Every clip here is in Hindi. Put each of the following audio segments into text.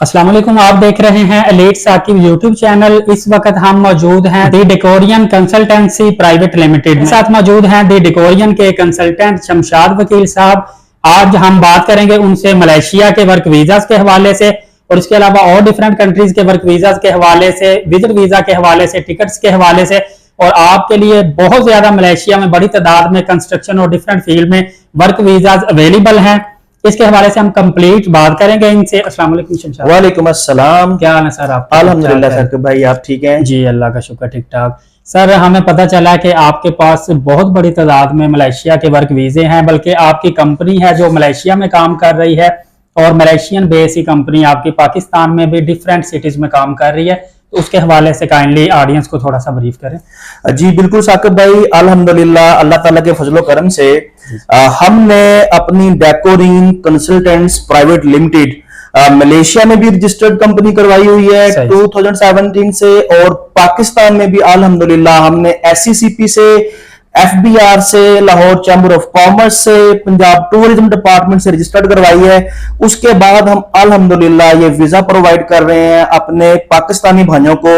अस्सलाम वालेकुम। आप देख रहे हैं एलीट साकिब यूट्यूब चैनल। इस वक्त हम मौजूद हैं दी डेकोरियन कंसल्टेंसी प्राइवेट लिमिटेड के साथ मौजूद हैं दी डेकोरियन के कंसल्टेंट शमशाद वकील साहब। आज हम बात करेंगे उनसे मलेशिया के वर्क वीजा के हवाले से और इसके अलावा और डिफरेंट कंट्रीज के वर्क वीजा के हवाले से, विजिट वीजा के हवाले से, टिकट्स के हवाले से। और आपके लिए बहुत ज्यादा मलेशिया में बड़ी तादाद में कंस्ट्रक्शन और डिफरेंट फील्ड में वर्क वीजा अवेलेबल हैं। इसके हवाले से हम कंप्लीट बात करेंगे इनसे। अस्सलाम वालेकुम शमशाद। वालेकुम अस्सलाम। क्या हाल है सर आप? अल्हम्दुलिल्लाह सर भाई, आप ठीक हैं? जी अल्लाह का शुक्र, ठीक ठाक। सर हमें पता चला कि आपके पास बहुत बड़ी तादाद में मलेशिया के वर्क वीजे हैं, बल्कि आपकी कंपनी है जो मलेशिया में काम कर रही है और मलेशियन बेस ही कंपनी आपकी पाकिस्तान में भी डिफरेंट सिटीज में काम कर रही है। तो उसके हवाले से काइंडली ऑडियंस को थोड़ा सा ब्रीफ करें। जी बिल्कुल साकिब भाई, अल्हम्दुलिल्लाह अल्लाह ताला के फजलो करम से हमने अपनी डेकोरिन कंसल्टेंट्स प्राइवेट लिमिटेड मलेशिया में भी रजिस्टर्ड कंपनी करवाई हुई है 2017 से, और पाकिस्तान में भी अल्हम्दुलिल्लाह हमने SCCP से, FBR से, लाहौर चैम्बर ऑफ कॉमर्स से, पंजाब टूरिज्म डिपार्टमेंट से रजिस्टर्ड करवाई है। उसके बाद हम अल्हम्दुलिल्लाह ये वीजा प्रोवाइड कर रहे हैं अपने पाकिस्तानी भाइयों को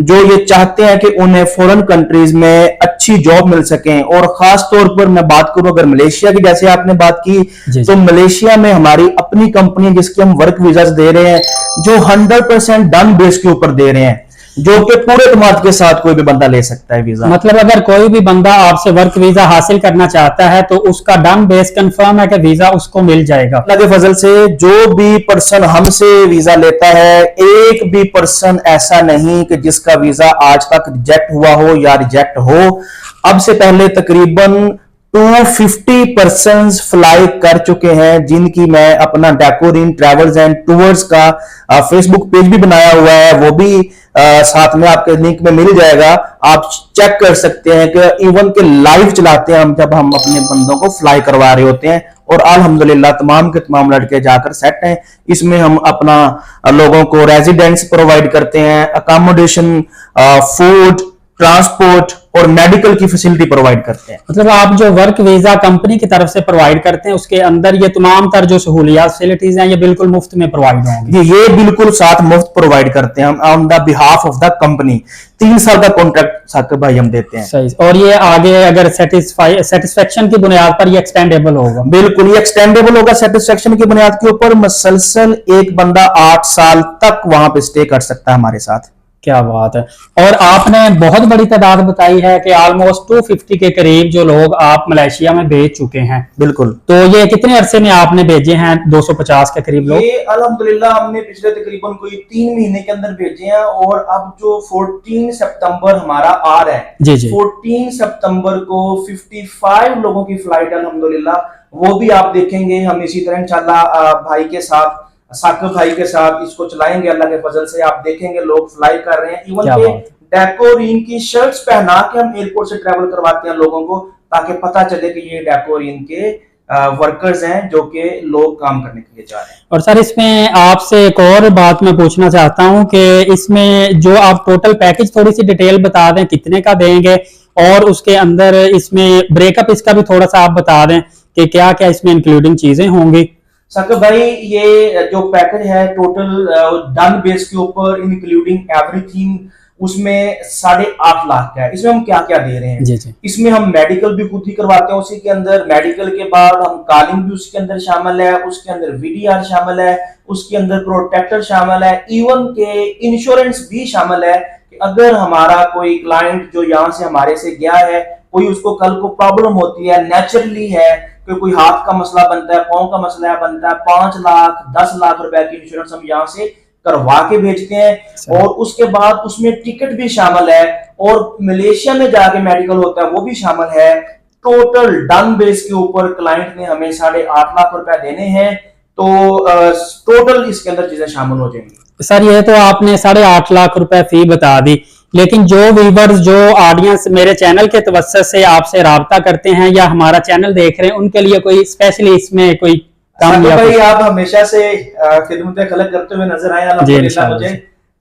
जो ये चाहते हैं कि उन्हें फॉरेन कंट्रीज में अच्छी जॉब मिल सके। और खास तौर पर मैं बात करूं अगर मलेशिया की, जैसे आपने बात की, तो मलेशिया में हमारी अपनी कंपनी जिसके हम वर्क वीजा दे रहे हैं जो 100% डन बेस के ऊपर दे रहे हैं, जो कि पूरे एतमाद के साथ कोई भी बंदा ले सकता है वीजा। मतलब अगर कोई भी बंदा आपसे वर्क वीजा हासिल करना चाहता है तो उसका डन बेस कंफर्म है कि वीजा उसको मिल जाएगा। अल्लाह के फजल से जो भी पर्सन हमसे वीजा लेता है, एक भी पर्सन ऐसा नहीं कि जिसका वीजा आज तक रिजेक्ट हुआ हो या रिजेक्ट हो। अब से पहले तकरीबन 250 पर्सन्स फ्लाई कर चुके हैं, जिनकी मैं अपना डेकोरिन ट्रैवल्स एंड टूर्स का फेसबुक पेज भी बनाया हुआ है, वो भी साथ में आपके लिंक में मिल जाएगा। आप चेक कर सकते हैं कि इवन के लाइव चलाते हैं हम जब हम अपने बंदों को फ्लाई करवा रहे होते हैं। और अल्हम्दुलिल्लाह तमाम के तमाम लड़के जाकर सेट हैं। इसमें हम अपना लोगों को रेजिडेंस प्रोवाइड करते हैं, अकोमोडेशन, फूड, ट्रांसपोर्ट और मेडिकल की फैसिलिटी प्रोवाइड करते हैं। मतलब आप जो वर्क वीजा कंपनी की तरफ से प्रोवाइड करते हैं उसके अंदर ये तमाम तर जो सहूलियात फैसिलिटीज हैं ये बिल्कुल मुफ्त में प्रोवाइड होंगी। ये बिल्कुल साथ मुफ्त प्रोवाइड करते हैं हम on the behalf of the company. 3 साल का कॉन्ट्रैक्ट साकिब भाई हम देते हैं। सही। और ये आगे अगर सेटिस्फेक्शन की बुनियाद पर ये एक्सटेंडेबल होगा? बिल्कुल ये एक्सटेंडेबल होगा सेटिस्फेक्शन की बुनियाद के ऊपर। मसलसल एक बंदा 8 साल तक वहां पे स्टे कर सकता है हमारे साथ। क्या बात है। और आपने बहुत बड़ी तादाद बताई है कि ऑलमोस्ट 250 के करीब जो लोग आप मलेशिया में भेज चुके हैं। बिल्कुल। तो ये कितने अरसे में आपने भेजे हैं? 250 के करीब लोग। ये अल्हम्दुलिल्लाह हमने पिछले तकरीबन कोई 3 महीने के अंदर भेजे हैं। और अब जो 14 सितंबर हमारा आ रहा है, जी जी, 14 सितंबर को 55 लोगों की फ्लाइट अल्हम्दुलिल्लाह, वो भी आप देखेंगे। हम इसी तरह इंशाल्लाह भाई के साथ, साकिब भाई के साथ इसको चलाएंगे अल्लाह के फजल से। आप देखेंगे लोग फ्लाई कर रहे हैं। इवन के डेकोरिन की शर्ट्स पहना के हम एयरपोर्ट से ट्रैवल करवाते हैं लोगों को, ताकि पता चले कि ये डेकोरिन के वर्कर्स हैं जो कि लोग काम करने के लिए जा रहे हैं। और सर इसमें आपसे एक और बात मैं पूछना चाहता हूं कि इसमें जो आप टोटल पैकेज थोड़ी सी डिटेल बता दें, कितने का देंगे, और उसके अंदर इसमें ब्रेकअप इसका भी थोड़ा सा आप बता दें कि क्या क्या इसमें इंक्लूडिंग चीजें होंगी। साकिब भाई ये जो पैकेज है टोटल डन बेस के ऊपर इंक्लूडिंग एवरीथिंग, उसमें 8.5 लाख का है। इसमें हम क्या क्या दे रहे हैं? जी जी। इसमें हम मेडिकल भी खुद ही करवाते हैं उसी के अंदर। मेडिकल के बाद हम कॉलिंग भी उसके अंदर शामिल है, उसके अंदर VDR शामिल है, उसके अंदर प्रोटेक्टर शामिल है, इवन के इंश्योरेंस भी शामिल है कि अगर हमारा कोई क्लाइंट जो यहाँ से हमारे से गया है, कोई उसको कल को प्रॉब्लम होती है, नेचुरली है कि कोई हाथ का मसला बनता है, पांव का मसला बनता है, 5 लाख 10 लाख रुपए की इंश्योरेंस हम यहाँ से करवा के भेजते हैं। और उसके बाद उसमें टिकट भी शामिल है, और मलेशिया में जाके मेडिकल होता है वो भी शामिल है। टोटल डन बेस के ऊपर क्लाइंट ने हमें 8.5 लाख रुपए देने हैं। तो टोटल इसके अंदर चीजें शामिल हो जाएंगी। सर ये तो आपने 8.5 लाख रुपए फी बता दी, लेकिन जो व्यूवर्स, जो ऑडियंस मेरे चैनल के तवज्जुह से आपसे राब्ता करते हैं या हमारा चैनल देख रहे हैं, उनके लिए कोई स्पेशली इसमें कोई काम? भाई आप हमेशा से खिदमत खलक करते हुए नजर आए अल्हम्दुलिल्लाह मुझे।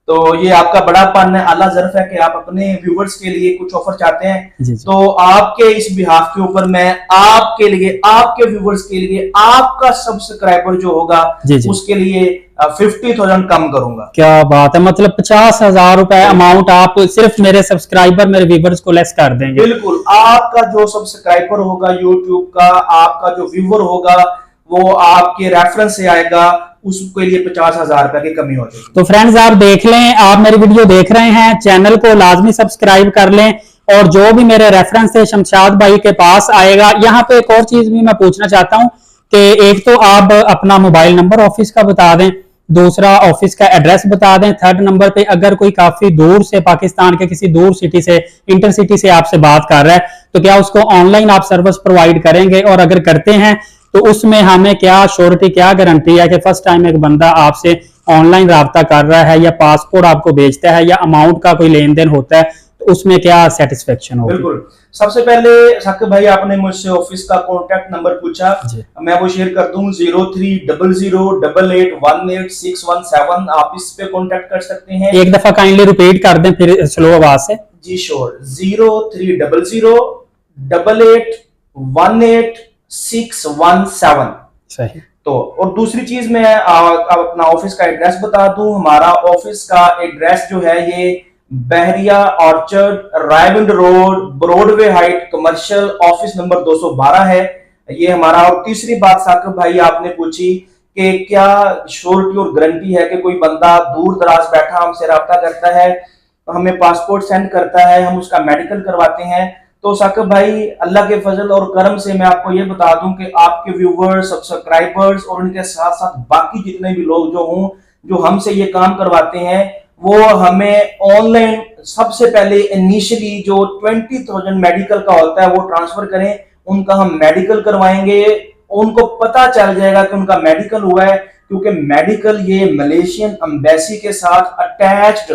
तो ये आपका बड़ापन है, आला ज़र्फ है कि आप अपने व्यूवर्स के लिए कुछ ऑफर चाहते हैं। जी। तो आपके इस बिहाफ के ऊपर मैं आपके लिए, आपके व्यूवर्स के लिए, आपका सब्सक्राइबर जो होगा जी। उसके लिए 50,000 कम करूंगा। क्या बात है, मतलब 50,000 रुपए अमाउंट आप सिर्फ मेरे सब्सक्राइबर, मेरे व्यूवर्स को लेस कर देंगे। बिल्कुल, आपका जो सब्सक्राइबर होगा यूट्यूब का, आपका जो व्यूवर होगा वो आपके रेफरेंस से आएगा, उसके लिए 50,000 रुपए की कमी हो जाएगी। तो फ्रेंड्स आप देख लें, आप मेरी वीडियो देख रहे हैं, चैनल को लाजमी सब्सक्राइब कर लें और जो भी मेरे रेफरेंस से शमशाद भाई के पास आएगा। यहाँ पे एक और चीज भी मैं पूछना चाहता हूँ कि एक तो आप अपना मोबाइल नंबर ऑफिस का बता दें, दूसरा ऑफिस का एड्रेस बता दें, थर्ड नंबर पे अगर कोई काफी दूर से, पाकिस्तान के किसी दूर सिटी से, इंटरसिटी से आपसे बात कर रहा है तो क्या उसको ऑनलाइन आप सर्विस प्रोवाइड करेंगे, और अगर करते हैं तो उसमें हमें क्या श्योरिटी, क्या गारंटी है कि फर्स्ट टाइम एक बंदा आपसे ऑनलाइन राब्ता कर रहा है या पासपोर्ट आपको भेजता है या अमाउंट का कोई लेन देन होता है तो उसमें क्या सेटिस्फेक्शन होगी? बिल्कुल, सबसे पहले साकिब भाई आपने मुझसे ऑफिस का कॉन्टैक्ट नंबर पूछा, मैं वो शेयर कर दूं 030088186117। आप इस पे कॉन्टैक्ट कर सकते हैं। एक दफा काइंडली रिपीट कर दें फिर स्लो आवाज से। जी श्योर, 030088186117। सही। तो और दूसरी चीज मैं अपना ऑफिस का एड्रेस बता दूं। हमारा ऑफिस का एड्रेस जो है ये Bahria orchard, Raiwind road, Broadway height, commercial, office number 212 है ये हमारा। और तीसरी बात साकिब भाई आपने पूछी कि क्या श्योरिटी और गारंटी है कि कोई बंदा दूर दराज बैठा हमसे रब्ता करता है, हमें पासपोर्ट सेंड करता है, हम उसका मेडिकल करवाते हैं। तो साकिब भाई अल्लाह के फजल और करम से मैं आपको ये बता दूं कि आपके व्यूवर्स, सब्सक्राइबर्स और उनके साथ साथ बाकी जितने भी लोग जो हों जो हमसे ये काम करवाते हैं वो हमें ऑनलाइन सबसे पहले इनिशियली जो 20,000 मेडिकल का होता है वो ट्रांसफर करें, उनका हम मेडिकल करवाएंगे। उनको पता चल जाएगा कि उनका मेडिकल हुआ है, क्योंकि मेडिकल ये मलेशियन एम्बेसी के साथ अटैच्ड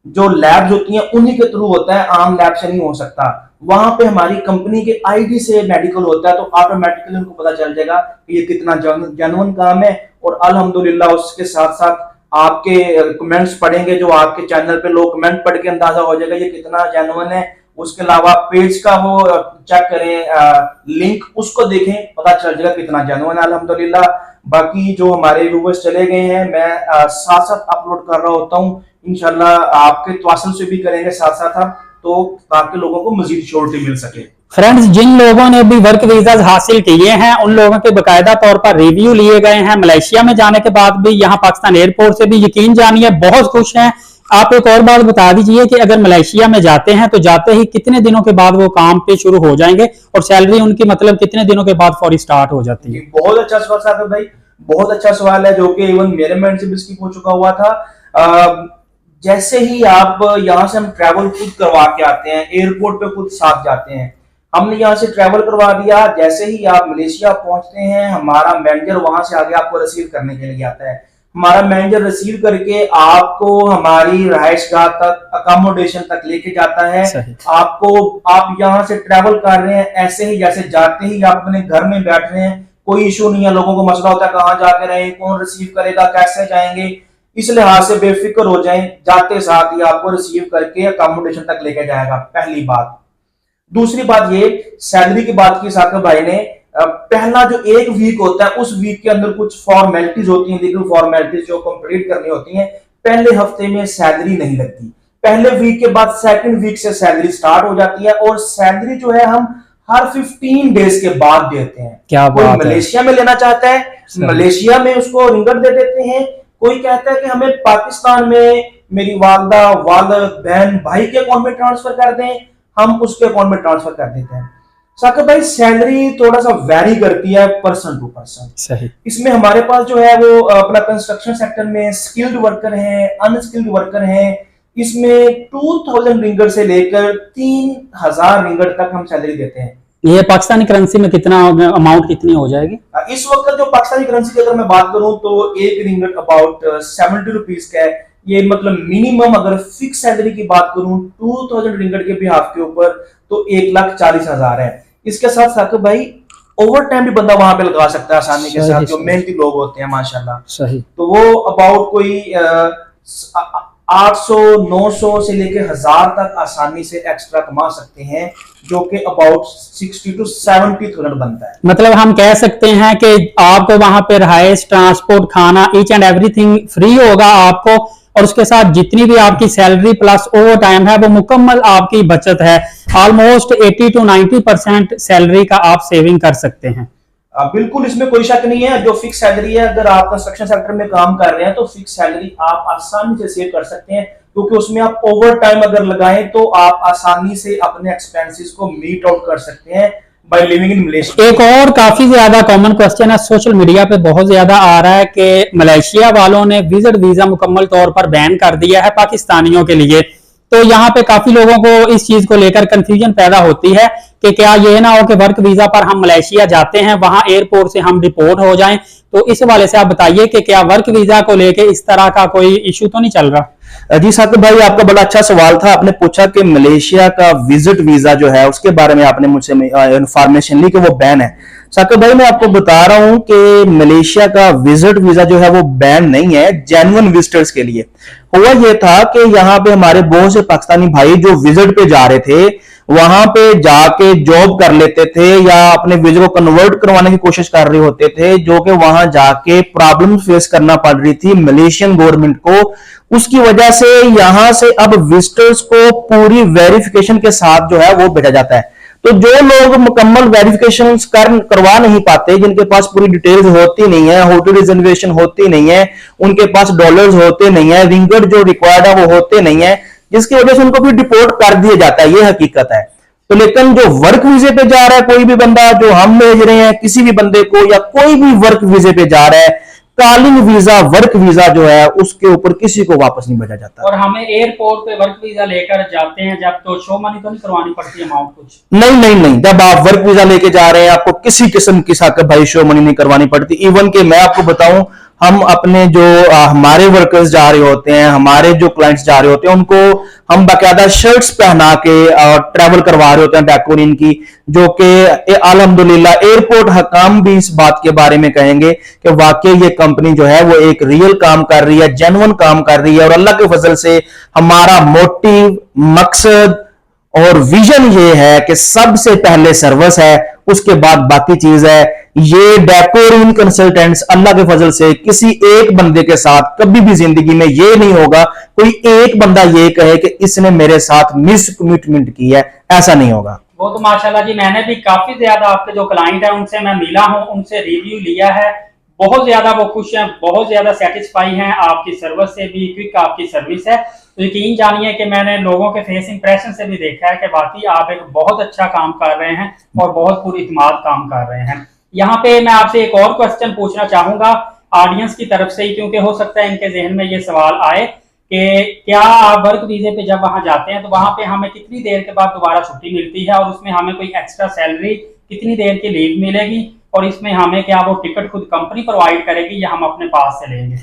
जो लैब्स होती हैं उन्हीं के थ्रू होता है, आम लैब से नहीं हो सकता। वहां पे हमारी कंपनी के आईडी से मेडिकल होता है, तो ऑटोमेटिकली उनको पता चल जाएगा कि ये कितना जेन्युइन काम है। और अल्हम्दुलिल्लाह उसके साथ साथ आपके कमेंट्स पढ़ेंगे, जो आपके चैनल पे लोग कमेंट पढ़ के अंदाजा हो जाएगा ये कितना जेन्युइन है। उसके अलावा पेज का वो चेक करें, लिंक उसको देखें, पता चल जाएगा कितना जेन्युइन है अल्हम्दुलिल्लाह। बाकी जो हमारे व्यूवर्स चले गए हैं मैं साथ साथ अपलोड कर रहा होता हूँ, इंशाल्लाह आपके तवासल से भी करेंगे साथ साथ हम, तो ताकि लोगों को मजीद श्योरिटी मिल सके। फ्रेंड्स जिन लोगों ने भी वर्क वीजा हासिल किए हैं उन लोगों के बकायदा तौर पर रिव्यू लिए गए हैं। मलेशिया में जाने के बाद भी, यहाँ पाकिस्तान एयरपोर्ट से भी यकीन जानिए बहुत खुश हैं। आप एक और बात बता दीजिए कि अगर मलेशिया में जाते हैं तो जाते ही कितने दिनों के बाद वो काम पे शुरू हो जाएंगे और सैलरी उनकी मतलब कितने दिनों के बाद फौरी स्टार्ट हो जाती है? बहुत अच्छा सवाल साहब भाई, बहुत अच्छा सवाल है जो कि इवन मेरे माइंड से भी स्किप हो चुका हुआ था। जैसे ही आप यहाँ से हम ट्रैवल खुद करवा के आते हैं, एयरपोर्ट पे खुद साथ जाते हैं, हमने यहाँ से ट्रैवल करवा दिया, जैसे ही आप मलेशिया पहुंचते हैं हमारा मैनेजर वहां से आगे आपको रिसीव करने के लिए आता है। हमारा मैनेजर रिसीव करके आपको हमारी रहायशगाह तक, अकोमोडेशन तक लेके जाता है। आपको, आप यहाँ से ट्रैवल कर रहे हैं, ऐसे ही जैसे जाते ही आप अपने घर में बैठ रहे हैं, कोई इशू नहीं है। लोगों को मसला होता है कहाँ जाके रहे, कौन रिसीव करेगा, कैसे जाएंगे, इस लिहाज से बेफिक्र हो जाएं, जाते साथ ही आपको रिसीव करके अकोमोडेशन तक लेके जाएगा, पहली बात। दूसरी बात ये, सैलरी की बात की साकिब भाई ने, पहला जो एक वीक होता है उस वीक के अंदर कुछ फॉर्मेलिटीज होती हैं, लीगल फॉर्मेलिटीज जो कंप्लीट करनी होती हैं। पहले हफ्ते में सैलरी नहीं लगती, पहले वीक के बाद सेकंड वीक से सैलरी स्टार्ट हो जाती है। और सैलरी जो है हम हर 15 डेज के बाद देते हैं। क्या कोई बात मलेशिया में लेना चाहता है, मलेशिया में उसको रिंगट दे देते हैं। कोई कहता है कि हमें पाकिस्तान में मेरी वालदा, वालिद, बहन, भाई के अकाउंट में ट्रांसफर कर दें, हम उसके अकाउंट में ट्रांसफर कर देते हैं। साकिब भाई सैलरी थोड़ा सा वेरी करती है पर्सन टू पर्सन। सही। इसमें हमारे पास जो है वो अपना कंस्ट्रक्शन सेक्टर में स्किल्ड वर्कर हैं, अनस्किल्ड वर्कर हैं। इसमें 2000 रिंगट से लेकर 3000 रिंगट तक हम सैलरी देते हैं। ये पाकिस्तानी करेंसी में कितना अमाउंट कितनी हो जाएगी इस वक्त? जो पाकिस्तानी करेंसी की अगर मैं बात करूं तो एक रिंगट अबाउट 70 रुपीज का है। ये मतलब मिनिमम अगर फिक्स सैलरी की बात करूं 2000 रिंगट के बिहाफ के ऊपर तो 1,40,000 है। इसके साथ साकिब भाई ओवर टाइम भी बंदा वहां पे लगा सकता है आसानी के साथ, जो मेहनती लोग होते हैं माशाल्लाह। सही। तो वो अबाउट कोई 800 900 से लेके 1000 तक आसानी से एक्स्ट्रा कमा सकते हैं, जो कि अबाउट 60 to 70,000 बनता है। मतलब हम कह सकते हैं कि आपको वहां पे रहायश, ट्रांसपोर्ट, खाना, ईच एंड एवरीथिंग फ्री होगा आपको, और उसके साथ जितनी भी आपकी सैलरी प्लस ओवर टाइम है वो मुकम्मल आपकी बचत है। ऑलमोस्ट 80 to 90% सैलरी का आप सेविंग कर सकते हैं। बिल्कुल, इसमें कोई शक नहीं है। जो फिक्स सैलरी है, अगर आप कंस्ट्रक्शन सेक्टर में काम कर रहे हैं तो फिक्स सैलरी आप आसानी से सेव कर सकते हैं, क्योंकि उसमें आप ओवर टाइम अगर लगाएं तो आप आसानी से अपने एक्सपेंसेस को मीट आउट कर सकते हैं बाय लिविंग इन मलेशिया। एक और काफी ज्यादा कॉमन क्वेश्चन है, सोशल मीडिया पे बहुत ज्यादा आ रहा है कि मलेशिया वालों ने विजिट वीजा मुकम्मल तौर पर बैन कर दिया है पाकिस्तानियों के लिए। तो यहाँ पे काफी लोगों को इस चीज को लेकर कंफ्यूजन पैदा होती है कि क्या ये ना हो कि वर्क वीजा पर हम मलेशिया जाते हैं, वहां एयरपोर्ट से हम डिपोर्ट हो जाएं। तो इस हवाले से आप बताइए कि क्या वर्क वीजा को लेके इस तरह का कोई इशू तो नहीं चल रहा? जी साकिब भाई, आपका बड़ा अच्छा सवाल था। आपने पूछा कि मलेशिया का विजिट वीजा जो है उसके बारे में आपने मुझसे इंफॉर्मेशन ली कि वो बैन है। साकिब भाई, मैं आपको बता रहा हूं कि मलेशिया का विजिट वीजा जो है वो बैन नहीं है, जेन्युइन विजिटर्स के लिए। हुआ ये था कि यहाँ पे हमारे बहुत से पाकिस्तानी भाई जो विजिट पे जा रहे थे, वहां पे जाके जॉब कर लेते थे या अपने वीजा को कन्वर्ट करवाने की कोशिश कर रहे होते थे, जो कि वहां जाके प्रॉब्लम फेस करना पड़ रही थी मलेशियन गवर्नमेंट को। उसकी वजह से यहां से अब विजिटर्स को पूरी वेरिफिकेशन के साथ जो है वो भेजा जाता है। तो जो लोग मुकम्मल वेरिफिकेशन करवा नहीं पाते, जिनके पास पूरी डिटेल्स होती नहीं है, होटल रिजर्वेशन होती नहीं है, उनके पास डॉलर्स होते नहीं है, रिंगट जो रिक्वायर्ड है वो होते नहीं है, जिसकी वजह से उनको भी डिपोर्ट कर दिया जाता है। ये हकीकत है। तो लेकिन जो वर्क वीजे पे जा रहा है कोई भी बंदा, जो हम भेज रहे हैं किसी भी बंदे को, या कोई भी वर्क वीजे पे जा रहा है, कॉलिंग वीजा, वर्क वीजा जो है उसके ऊपर किसी को वापस नहीं भेजा जाता। और हमें एयरपोर्ट पे वर्क वीजा लेकर जाते हैं जब, तो शो मनी तो नहीं करवानी पड़ती अमाउंट कुछ? नहीं नहीं नहीं, जब आप वर्क वीजा लेके जा रहे हैं आपको किसी किस्म की साकिब भाई शो मनी नहीं करवानी पड़ती। इवन के मैं आपको बताऊं, हम अपने जो हमारे वर्कर्स जा रहे होते हैं, हमारे जो क्लाइंट्स जा रहे होते हैं, उनको हम बाकायदा शर्ट्स पहना के ट्रैवल करवा रहे होते हैं डेकोरिन की, जो कि अल्हम्दुलिल्लाह एयरपोर्ट हकाम भी इस बात के बारे में कहेंगे कि वाकई ये कंपनी जो है वो एक रियल काम कर रही है, जेन्युइन काम कर रही है। और अल्लाह के फजल से हमारा मोटिव, मकसद और विजन ये है कि सबसे पहले सर्विस है, उसके बाद बाकी चीज है। ये डेकोरिन कंसल्टेंट्स अल्लाह के फजल से किसी एक बंदे के साथ कभी भी जिंदगी में ये नहीं होगा कोई एक बंदा ये कहे कि इसने मेरे साथ मिस कमिटमेंट की है, ऐसा नहीं होगा। वो तो माशाल्लाह जी, मैंने भी काफी ज्यादा आपके जो क्लाइंट है उनसे मैं मिला हूं, उनसे रिव्यू लिया है, बहुत ज्यादा वो खुश हैं, बहुत ज्यादा सेटिस्फाई हैं आपकी सर्विस से भी, क्विक आपकी सर्विस है। तो यकीन जानिए कि मैंने लोगों के फेस इंप्रेशन से भी देखा है कि वाकई आप एक बहुत अच्छा काम कर रहे हैं और बहुत पुरइत्माद काम कर रहे हैं। यहाँ पे मैं आपसे एक और क्वेश्चन पूछना चाहूंगा ऑडियंस की तरफ से ही, क्योंकि हो सकता है इनके जहन में ये सवाल आए कि क्या आप वर्क वीजे पे जब वहां जाते हैं तो वहां पे हमें कितनी देर के बाद दोबारा छुट्टी मिलती है, और उसमें हमें कोई एक्स्ट्रा सैलरी, कितनी देर की लीव मिलेगी, और इसमें हमें क्या वो टिकट खुद कंपनी प्रोवाइड करेगी या हम अपने पास से लेंगे?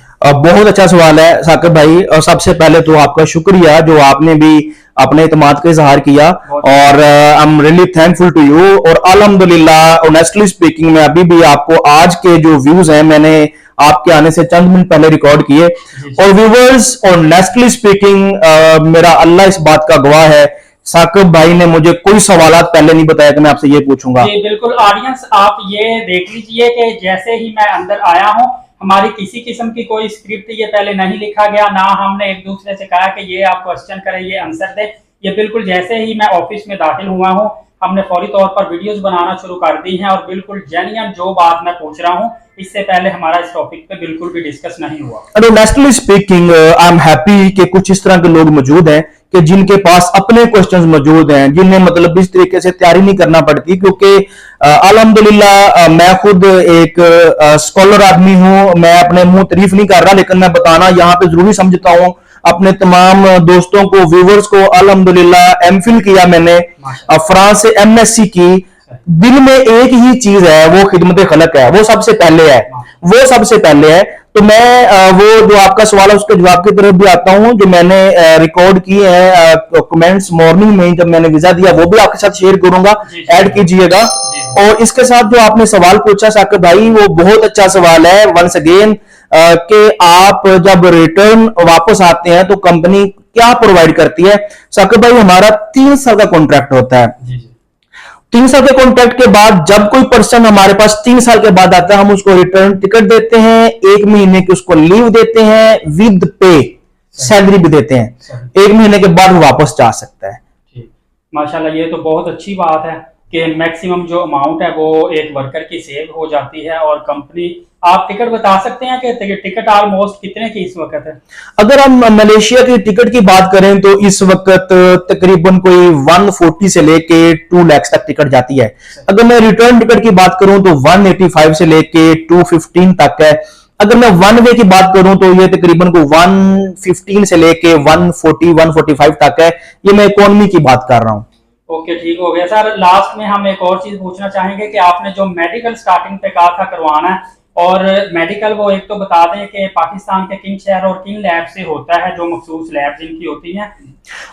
बहुत अच्छा सवाल है साकिब भाई, और सबसे पहले तो आपका शुक्रिया जो आपने भी अपने इत्मीनाद का इजहार किया, और I am really thankful to you. और अल्हम्दुलिल्लाह ऑनेस्टली स्पीकिंग, मैं अभी भी आपको आज के जो व्यूज हैं मैंने आपके आने से चंद मिनट पहले रिकॉर्ड किए, और व्यूवर्स ऑनेस्टली स्पीकिंग मेरा अल्लाह इस बात का गवाह है, साकिब भाई ने मुझे कोई सवालात पहले नहीं बताया कि मैं आपसे ये पूछूंगा। जी बिल्कुल ऑडियंस, आप ये देख लीजिए कि जैसे ही मैं अंदर आया हूं, हमारी किसी किस्म की कोई स्क्रिप्ट ये पहले नहीं लिखा गया, ना हमने एक दूसरे से कहा कि ये आप क्वेश्चन करें, ये आंसर दे। ये बिल्कुल जैसे ही मैं ऑफिस में दाखिल हुआ हूं, हमने फौरी तौर पर वीडियोस बनाना शुरू कर दी हैं, और बिल्कुल जेन्युइन जो बात मैं पूछ रहा हूं, इससे पहले हमारा इस टॉपिक पे बिल्कुल भी डिस्कस नहीं हुआ। Honestly speaking I am happy कि कुछ इस तरह के लोग मौजूद हैं कि जिनके पास अपने क्वेश्चंस मौजूद हैं, जिन्हें मतलब इस तरीके से तैयारी नहीं करना पड़ती, क्योंकि अल्हम्दुलिल्लाह मैं खुद एक स्कॉलर आदमी हूं। मैं अपने मुंह तारीफ नहीं कर रहा, लेकिन मैं बताना यहाँ पे जरूरी समझता हूं अपने तमाम दोस्तों को, व्यूवर्स को। अल्हम्दुलिल्लाह एमफिल किया मैंने, फ्रांस से एमएससी की। दिल में एक ही चीज है, वो खिदमत खलक है, वो सबसे पहले है, वो सबसे पहले है। तो मैं वो जो आपका सवाल है उसके जवाब की तरफ भी आता हूं, जो मैंने रिकॉर्ड किए हैं कमेंट्स मॉर्निंग में जब मैंने वीजा दिया, वो भी आपके साथ शेयर करूंगा, ऐड कीजिएगा। और इसके साथ जो आपने सवाल पूछा साकिब भाई, वो बहुत अच्छा सवाल है वंस अगेन, कि आप जब रिटर्न वापस आते हैं तो कंपनी क्या प्रोवाइड करती है। साकिब भाई, हमारा 3 साल का कॉन्ट्रैक्ट होता है। जी जी। 3 साल के कॉन्ट्रैक्ट के बाद जब कोई पर्सन हमारे पास 3 साल के बाद आता है, हम उसको रिटर्न टिकट देते हैं, 1 महीने की उसको लीव देते हैं, विद पे सैलरी भी देते हैं। 1 महीने के बाद वो वापस जा सकता है। ठीक, माशाल्लाह, ये तो बहुत अच्छी बात है कि मैक्सिमम जो अमाउंट है वो एक वर्कर की सेव हो जाती है। और कंपनी, आप टिकट बता सकते हैं कि टिकट ऑलमोस्ट कितने की इस वक्त है? अगर हम मलेशिया की टिकट की बात करें तो इस वक्त तकरीबन कोई 140 से लेके 2 लाख तक टिकट जाती है। अगर मैं रिटर्न टिकट की बात करूं तो 185 से लेके 215 तक है। अगर मैं वन वे की बात करूं तो ये तकरीबन को 115 से लेके 140 145 तक है। ये मैं इकोनॉमी की बात कर रहा हूं। ओके, ठीक हो गया सर। लास्ट में हम एक और चीज पूछना चाहेंगे कि आपने जो मेडिकल स्टार्टिंग पे कहा था करवाना है, और मेडिकल वो एक तो बता दें कि पाकिस्तान के किन शहर और किन लैब से होता है, जो मखसूस लैब जिनकी होती हैं?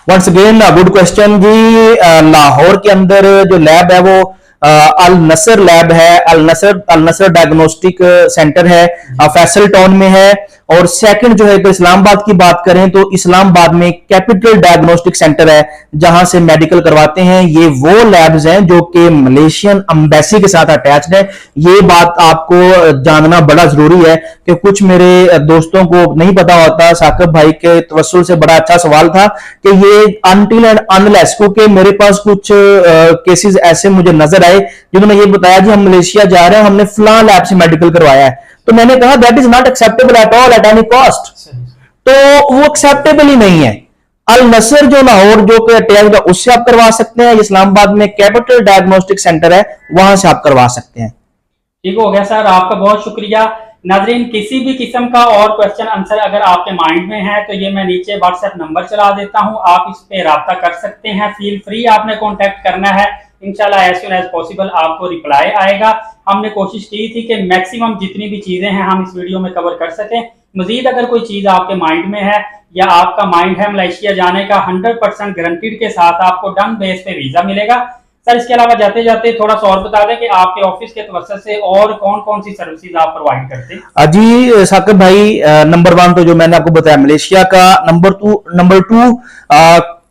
वंस अगेन गुड क्वेश्चन जी। लाहौर के अंदर जो लैब है वो अल नसर लैब है। अल नसर डायग्नोस्टिक सेंटर है, फैसल टाउन में है। और सेकंड जो है, तो इस्लामाबाद की बात करें तो इस्लामाबाद में कैपिटल डायग्नोस्टिक सेंटर है, जहां से मेडिकल करवाते हैं। ये वो लैब्स हैं जो कि मलेशियन एम्बेसी के साथ अटैच्ड है। ये बात आपको जानना बड़ा जरूरी है कि कुछ मेरे दोस्तों को नहीं पता होता। साकिब भाई के तवस्सुल से बड़ा अच्छा सवाल था कि ये अनटिल एंड अनलेस, क्योंकि मेरे पास कुछ केसेस ऐसे मुझे नजर आए जिन्होंने ये बताया जी हम मलेशिया जा रहे हैं, हमने फलां लैब से मेडिकल करवाया है। तो मैंने कहा that is not acceptable at all at any cost. तो वो एक्सेप्टेबल ही नहीं है। अल नसर जो लाहौर जो कि अटैच है उससे आप करवा सकते हैं। इस्लामाबाद में कैपिटल डायग्नोस्टिक सेंटर है, वहां से आप करवा सकते हैं। ठीक हो गया सर, आपका बहुत शुक्रिया। नाजरीन, किसी भी किस्म का और क्वेश्चन आंसर अगर आपके माइंड में है तो ये मैं नीचे व्हाट्सएप नंबर चला देता हूँ, आप इस पे राब्ता कर सकते हैं। फील फ्री आपने कॉन्टेक्ट करना है। इंशाल्लाह एज सून एज पॉसिबल आपको रिप्लाई आएगा। हमने कोशिश की थी कि मैक्सिमम जितनी भी चीजें हैं हम इस वीडियो में कवर कर सकें। मजीद अगर कोई चीज आपके माइंड में है या आपका माइंड है मलेशिया जाने का, 100% गारंटीड के साथ आपको डन बेस पे वीजा मिलेगा। सर, इसके अलावा जाते जाते थोड़ा सा और बता दें कि आपके ऑफिस के तवज्जुह से और कौन कौन सी सर्विसेज आप प्रोवाइड करते हैं? जी साकिब भाई, नंबर 1 तो जो मैंने आपको बताया मलेशिया का। नंबर टू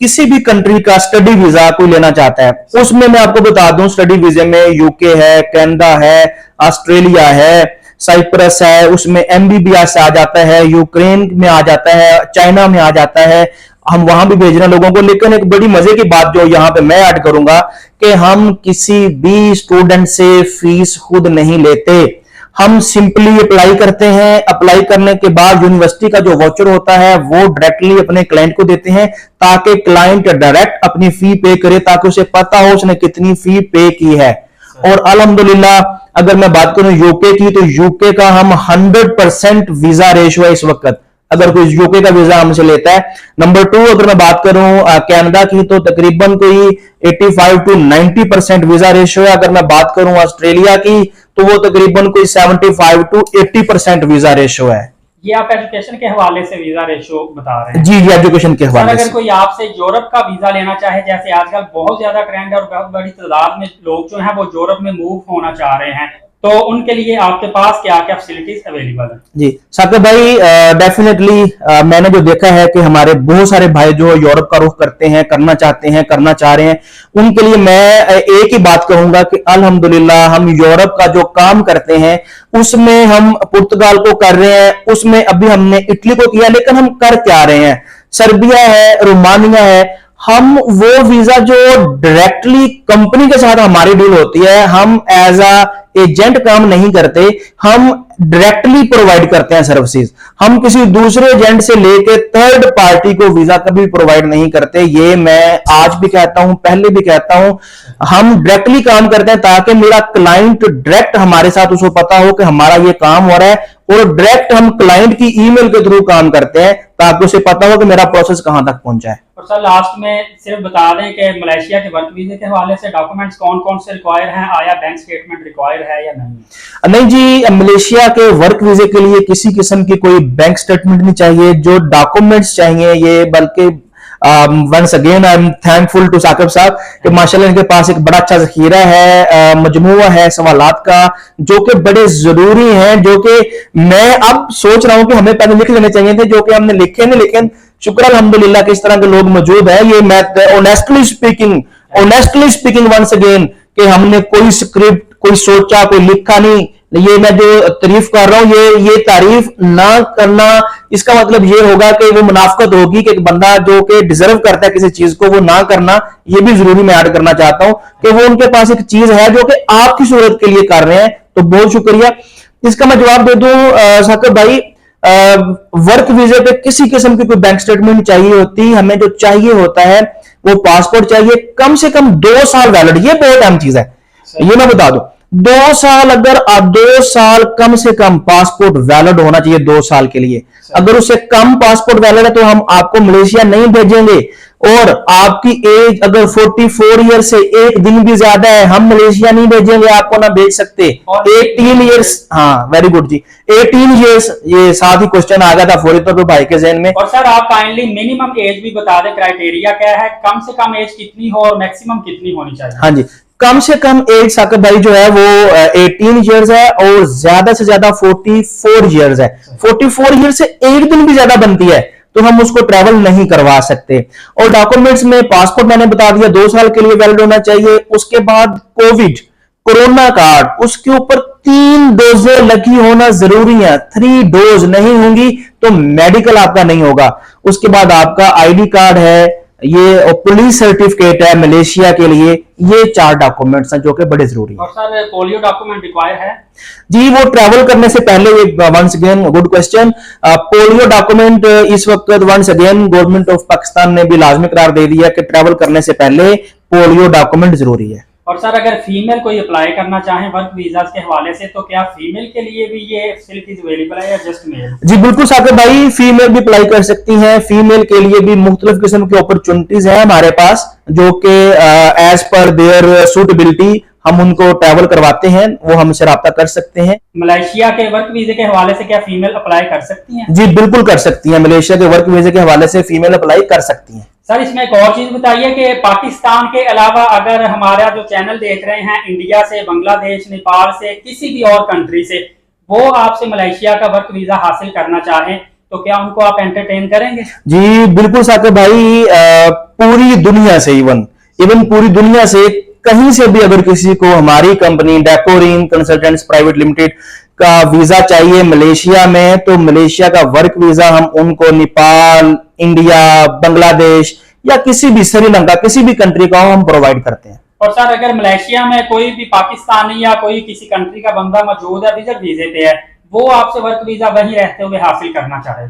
किसी भी कंट्री का स्टडी वीजा कोई लेना चाहता है, उसमें मैं आपको बता दूं स्टडी वीजे में यूके है, कनाडा है, ऑस्ट्रेलिया है, साइप्रस है, उसमें एमबीबीएस आ जाता है, यूक्रेन में आ जाता है, चाइना में आ जाता है। हम वहां भी भेज रहे हैं लोगों को। लेकिन एक बड़ी मजे की बात जो यहाँ पे मैं ऐड करूंगा कि हम किसी भी स्टूडेंट से फीस खुद नहीं लेते। हम सिंपली अप्लाई करते हैं। अप्लाई करने के बाद यूनिवर्सिटी का जो वाउचर होता है वो डायरेक्टली अपने क्लाइंट को देते हैं, ताकि क्लाइंट डायरेक्ट अपनी फी पे करे, ताकि उसे पता हो उसने कितनी फी पे की है। और अल्हम्दुलिल्लाह अगर मैं बात करूं यूके की, तो यूके का हम 100% वीजा रेशियो है इस वक्त, अगर कोई यूके का वीजा हमसे लेता है। नंबर 2 अगर मैं बात करूं कनाडा की, तो तकरीबन कोई 85 to 90% वीजा रेशियो है। अगर मैं बात करूं ऑस्ट्रेलिया की, तो वो तकरीबन कोई 75 to 80% वीजा रेशियो है। ये आप एजुकेशन के हवाले से वीजा रेशियो बता रहे हैं? जी जी, एजुकेशन के हवाले से। अगर कोई आपसे यूरोप का वीजा लेना चाहे, जैसे आजकल बहुत ज्यादा ट्रेंड है और बहुत बड़ी तादाद में लोग जो हैं वो यूरोप में मूव होना चाह रहे हैं, तो उनके लिए आपके पास क्या क्या फैसिलिटीज अवेलेबल है? जी साकिब भाई, डेफिनेटली मैंने जो देखा है कि हमारे बहुत सारे भाई जो यूरोप का रुख करते हैं, करना चाहते हैं, करना चाह रहे हैं, उनके लिए मैं एक ही बात कहूंगा कि अल्हम्दुलिल्लाह हम यूरोप का जो काम करते हैं उसमें हम पुर्तगाल को कर रहे हैं, उसमें अभी हमने इटली को किया, लेकिन हम कर क्या रहे हैं? सर्बिया है, रोमानिया है। हम वो वीजा जो डायरेक्टली कंपनी के साथ हमारी डील होती है, हम एज अ एजेंट काम नहीं करते, हम डायरेक्टली प्रोवाइड करते हैं सर्विसेज। हम किसी दूसरे एजेंट से लेके थर्ड पार्टी को वीजा कभी प्रोवाइड नहीं करते। ये मैं आज भी कहता हूं, पहले भी कहता हूं, हम डायरेक्टली काम करते हैं ताकि मेरा क्लाइंट डायरेक्ट हमारे साथ, उसको पता हो कि हमारा ये काम हो रहा है, और डायरेक्ट हम क्लाइंट की ईमेल के थ्रू काम करते हैं ताकि उसे पता हो कि मेरा प्रोसेस कहां तक पहुंचा है। और सर लास्ट में सिर्फ बता दें कि मलेशिया के वर्क वीजे के हवाले से डॉक्यूमेंट्स कौन कौन से रिक्वायर हैं, आया बैंक स्टेटमेंट रिक्वायर है या नहीं? नहीं जी, मलेशिया के वर्क वीजे के लिए किसी किस्म की कोई बैंक स्टेटमेंट नहीं चाहिए। जो डॉक्यूमेंट्स चाहिए ये बल्कि once again I am thankful to Saqib साहब कि माशाल्लाह इनके पास एक बड़ा अच्छा जखीरा है, मजमुआ है सवालात का जो कि बड़े जरूरी हैं, जो कि मैं अब सोच रहा हूं कि हमें पहले लिख लेने चाहिए थे, जो कि हमने लिखे नहीं, लेकिन शुक्र अल्हम्दुलिल्लाह कि इस तरह के लोग मौजूद है। ये मैं ऑनेस्टली स्पीकिंग वंस अगेन कि हमने कोई स्क्रिप्ट, कोई सोचा, कोई लिखा नहीं। ये मैं जो तारीफ कर रहा हूं, ये तारीफ ना करना, इसका मतलब ये होगा कि वो मुनाफकत होगी कि एक बंदा जो कि डिजर्व करता है किसी चीज को, वो ना करना। ये भी जरूरी मैं ऐड करना चाहता हूं कि वो उनके पास एक चीज है जो कि आपकी सूरत के लिए कर रहे हैं, तो बहुत शुक्रिया। इसका मैं जवाब दे दूं साकिब भाई, वर्क वीजे पे किसी किस्म की कोई बैंक स्टेटमेंट चाहिए होती, हमें जो चाहिए होता है वो पासपोर्ट चाहिए, कम से कम 2 साल वैलिड। ये बहुत अहम चीज है, ये मैं बता दूं। 2 साल, अगर 2 साल कम से कम पासपोर्ट वैलिड होना चाहिए 2 साल के लिए। अगर उससे कम पासपोर्ट वैलिड है तो हम आपको मलेशिया नहीं भेजेंगे। और आपकी एज अगर 44 ईयर से एक दिन भी ज्यादा है, हम मलेशिया नहीं भेजेंगे, आपको ना भेज सकते। 18 ईयर्स, हाँ वेरी गुड जी, 18 ईयर्स, ये साथ ही क्वेश्चन आ गया था फौरी तौर पे भाई के जहन में। और सर आप काइंडली मिनिमम एज भी बता दें, क्राइटेरिया क्या है, कम से कम एज कितनी हो और मैक्सिमम कितनी होनी चाहिए? हाँ जी, कम से कम एज साकिब भाई जो है वो 18 ईयर्स है और ज्यादा से ज्यादा 44 ईयर्स है। 44 ईयर्स से एक दिन भी ज्यादा बनती है तो हम उसको ट्रैवल नहीं करवा सकते। और डॉक्यूमेंट्स में पासपोर्ट मैंने बता दिया 2 साल के लिए वैलिड होना चाहिए। उसके बाद कोरोना कार्ड, उसके ऊपर 3 डोजें लगी होना जरूरी है। 3 डोज नहीं होंगी तो मेडिकल आपका नहीं होगा। उसके बाद आपका आईडी कार्ड है, ये पुलिस सर्टिफिकेट है मलेशिया के लिए। ये 4 डॉक्यूमेंट्स हैं जो कि बड़े जरूरी हैं। और सर पोलियो डॉक्यूमेंट रिक्वायर है जी, वो ट्रैवल करने से पहले, once again good question, polio document इस वक्त once again government of Pakistan ने भी लाजमी करार दे दिया कि ट्रैवल करने से पहले पोलियो डॉक्यूमेंट जरूरी है। और सर अगर फीमेल कोई अप्लाई करना चाहे वर्क वीजा के हवाले से तो क्या फीमेल के लिए भी ये फैसिलिटीज अवेलेबल है या जस्ट मेल? जी बिल्कुल साकिब भाई, फीमेल भी अप्लाई कर सकती हैं। फीमेल के लिए भी मुख्तलिफ किस्म की अपॉर्चुनिटीज है हमारे पास, जो कि एज पर देयर सूटेबिलिटी हम उनको ट्रैवल करवाते हैं, वो हमसे राब्ता कर सकते हैं। मलेशिया के वर्क वीजे के हवाले से क्या फीमेल अप्लाई कर सकती हैं? जी बिल्कुल कर सकती हैं, मलेशिया के वर्क वीजे के हवाले से फीमेल अप्लाई कर सकती हैं। सर इसमें एक और चीज बताइए कि पाकिस्तान के अलावा अगर हमारा जो चैनल देख रहे हैं इंडिया से, बांग्लादेश, नेपाल से, किसी भी और कंट्री से, वो आपसे मलेशिया का वर्क वीजा हासिल करना चाहें तो क्या उनको आप एंटरटेन करेंगे? जी बिल्कुल साकिब भाई, पूरी दुनिया से, इवन पूरी दुनिया से कहीं से भी अगर किसी को हमारी कंपनी डेकोरिन कंसल्टेंट्स प्राइवेट लिमिटेड का वीजा चाहिए मलेशिया में, तो मलेशिया का वर्क वीजा हम उनको नेपाल, इंडिया, बांग्लादेश या किसी भी, श्रीलंका, किसी भी कंट्री का हम प्रोवाइड करते हैं। और सर अगर मलेशिया में कोई भी पाकिस्तानी या कोई किसी कंट्री का बंदा मौजूद है विजिट वीजे पे है, वो आपसे वर्क वीजा वहीं रहते हुए हासिल करना चाहे?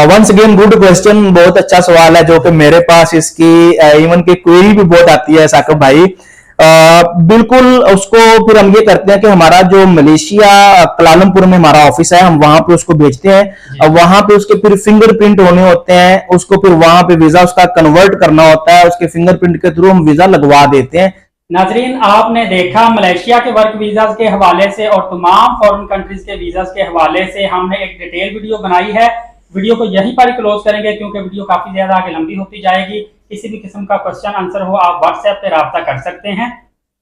वंस अगेन गुड क्वेश्चन, बहुत अच्छा सवाल है जो कि मेरे पास इसकी इवन की क्वेरी भी बहुत आती है साकिब भाई। बिल्कुल, उसको फिर हम ये करते हैं कि हमारा जो मलेशिया कुआलालंपुर में हमारा ऑफिस है, हम वहां पे उसको भेजते हैं। वहां पे उसके फिर फिंगरप्रिंट होने होते हैं, उसको फिर वहां पे वीजा उसका कन्वर्ट करना होता है, उसके फिंगरप्रिंट के थ्रू हम वीजा लगवा देते हैं। नाजरीन, आपने देखा मलेशिया के वर्क वीजा के हवाले से और तमाम फॉरेन कंट्रीज के वीजा के हवाले से हमने एक डिटेल वीडियो बनाई है। वीडियो को यहीं पर क्लोज करेंगे क्योंकि वीडियो काफी ज्यादा आगे लंबी होती जाएगी। किसी भी किस्म का क्वेश्चन आंसर हो आप व्हाट्सएप पे राब्ता कर सकते हैं।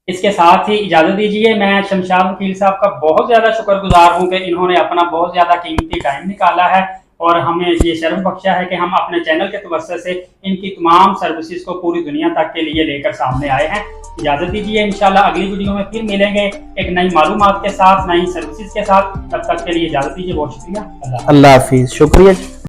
इसके साथ ही इजाजत दीजिए, मैं शमशाद वकील साहब का बहुत ज्यादा शुक्रगुजार हूं कि इन्होंने अपना बहुत ज्यादा कीमती टाइम निकाला है और हमें ये शर्फ बख्शा है कि हम अपने चैनल के तवज्जो से इनकी तमाम सर्विसेज को पूरी दुनिया तक के लिए लेकर सामने आए हैं। इजाजत दीजिए, इंशाल्लाह अगली वीडियो में फिर मिलेंगे एक नई मालूमात के साथ, नई सर्विसेज के साथ। तब तक के लिए इजाजत दीजिए, बहुत शुक्रिया। अल्लाह हाफिज, शुक्रिया।